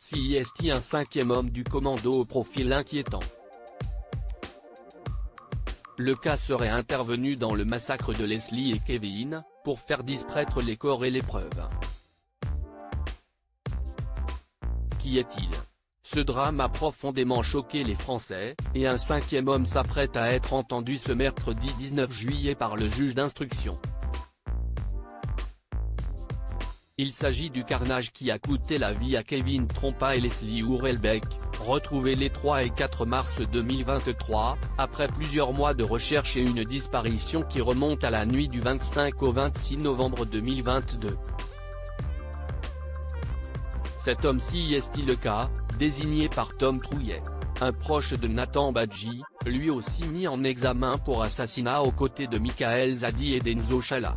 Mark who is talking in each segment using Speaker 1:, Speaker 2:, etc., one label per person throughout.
Speaker 1: CIST, un cinquième homme du commando au profil inquiétant. Le cas serait intervenu dans le massacre de Leslie et Kevin, pour faire disparaître les corps et les preuves. Qui est-il? Ce drame a profondément choqué les Français, et un cinquième homme s'apprête à être entendu ce mercredi 19 juillet par le juge d'instruction. Il s'agit du carnage qui a coûté la vie à Kevin Trompa et Leslie Hurlbeke, retrouvés les 3 et 4 mars 2023, après plusieurs mois de recherche et une disparition qui remonte à la nuit du 25 au 26 novembre 2022. Cet homme-ci est-il le cas, désigné par Tom Trouillet, un proche de Nathan Badji, lui aussi mis en examen pour assassinat aux côtés de Michael Zadi et d'Enzo Chala.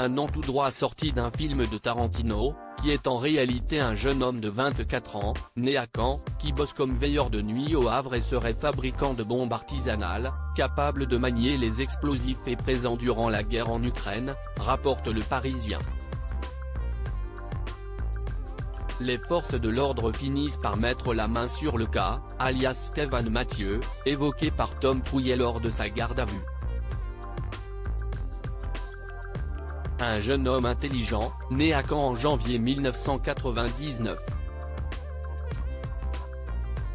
Speaker 1: Un nom tout droit sorti d'un film de Tarantino, qui est en réalité un jeune homme de 24 ans, né à Caen, qui bosse comme veilleur de nuit au Havre et serait fabricant de bombes artisanales, capable de manier les explosifs et présent durant la guerre en Ukraine, rapporte Le Parisien. Les forces de l'ordre finissent par mettre la main sur le cas, alias Stéphane Mathieu, évoqué par Tom Trouillet lors de sa garde à vue. Un jeune homme intelligent, né à Caen en janvier 1999.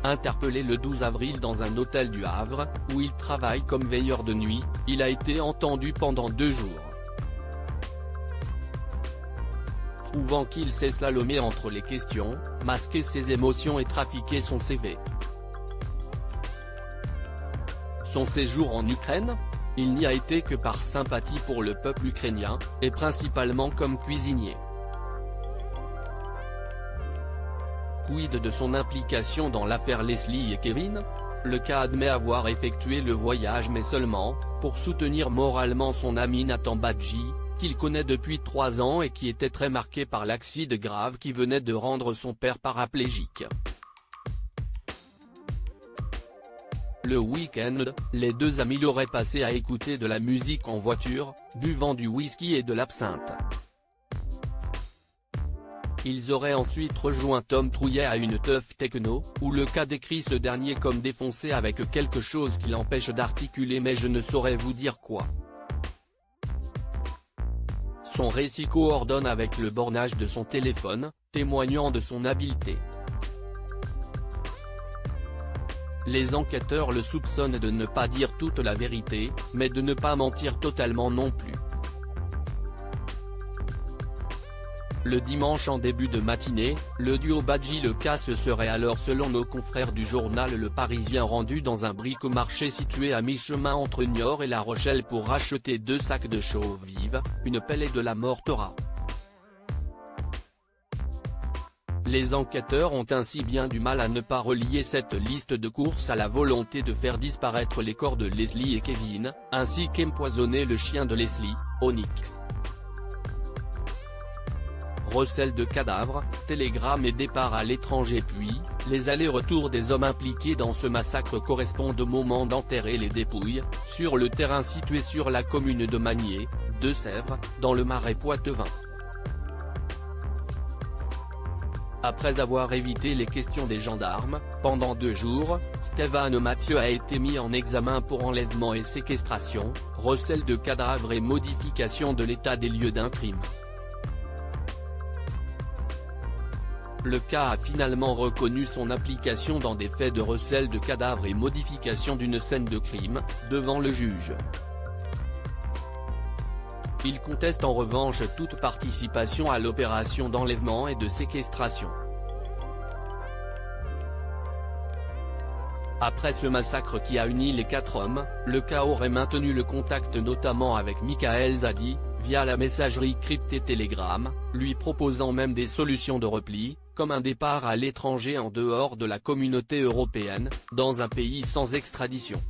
Speaker 1: Interpellé le 12 avril dans un hôtel du Havre, où il travaille comme veilleur de nuit, il a été entendu pendant 2 jours. Prouvant qu'il sait slalomer entre les questions, masquer ses émotions et trafiquer son CV. Son séjour en Ukraine? Il n'y a été que par sympathie pour le peuple ukrainien, et principalement comme cuisinier. Quid de son implication dans l'affaire Leslie et Kevin? Le cas admet avoir effectué le voyage mais seulement, pour soutenir moralement son ami Nathan Badji, qu'il connaît depuis 3 ans et qui était très marqué par l'accident grave qui venait de rendre son père paraplégique. Le week-end, les deux amis l'auraient passé à écouter de la musique en voiture, buvant du whisky et de l'absinthe. Ils auraient ensuite rejoint Tom Trouillet à une teuf techno, où le cas décrit ce dernier comme défoncé avec quelque chose qui l'empêche d'articuler mais je ne saurais vous dire quoi. Son récit coordonne avec le bornage de son téléphone, témoignant de son habileté. Les enquêteurs le soupçonnent de ne pas dire toute la vérité, mais de ne pas mentir totalement non plus. Le dimanche en début de matinée, le duo Badji-Le Cas se serait alors selon nos confrères du journal Le Parisien rendu dans un bric-au-marché situé à mi-chemin entre Niort et La Rochelle pour racheter 2 sacs de chaux vives, une pelle et de la morteira. Les enquêteurs ont ainsi bien du mal à ne pas relier cette liste de courses à la volonté de faire disparaître les corps de Leslie et Kevin, ainsi qu'empoisonner le chien de Leslie, Onyx. Recel de cadavres, télégrammes et départ à l'étranger puis, les allers-retours des hommes impliqués dans ce massacre correspondent au moment d'enterrer les dépouilles, sur le terrain situé sur la commune de Magnier, Deux-Sèvres, dans le Marais poitevin. Après avoir évité les questions des gendarmes, pendant 2 jours, Stéphane Mathieu a été mis en examen pour enlèvement et séquestration, recel de cadavres et modification de l'état des lieux d'un crime. Le cas a finalement reconnu son implication dans des faits de recel de cadavres et modification d'une scène de crime, devant le juge. Il conteste en revanche toute participation à l'opération d'enlèvement et de séquestration. Après ce massacre qui a uni les 4 hommes, le cas aurait maintenu le contact notamment avec Michael Zadi, via la messagerie cryptée Telegram, lui proposant même des solutions de repli, comme un départ à l'étranger en dehors de la communauté européenne, dans un pays sans extradition.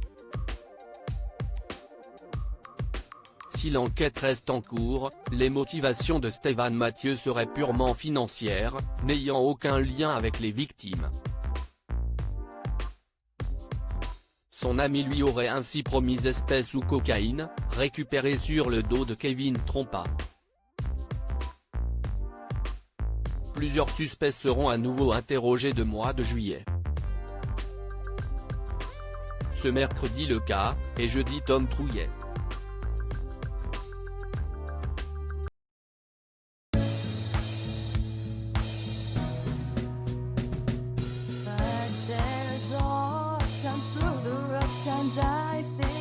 Speaker 1: Si l'enquête reste en cours, les motivations de Stéphane Mathieu seraient purement financières, n'ayant aucun lien avec les victimes. Son ami lui aurait ainsi promis espèces ou cocaïne, récupérée sur le dos de Kevin Trompa. Plusieurs suspects seront à nouveau interrogés de mois de juillet. Ce mercredi le cas, et jeudi Tom Trouillet.
Speaker 2: Times through the rough times I think